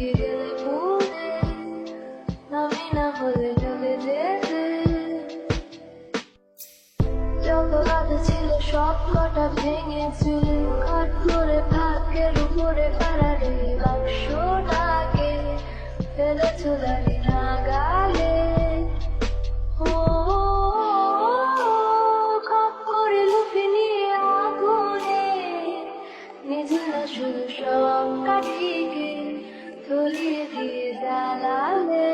দিয়ে গেলে ভুলে, আমি না হলে চলে যেতে। যত কথা ছিল সব কটা ভেঙে চুলে, কাট করে ভাগ্যের উপরে পাড়ারে বাক্সটাকে ফেলে চুলারি না গালে। ও খপ করে লুফে নিয়ে আগুনে, নিজে না শুধু সব কাঠিকে ধরিয়ে দিয়ে জ্বালালে।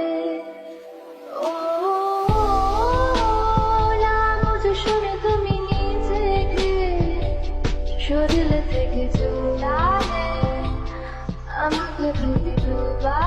ও না বুঝে শুনে তুমি নিজেকে শরীরে থেকে চুলালে, আমাকে তুমি ডুবা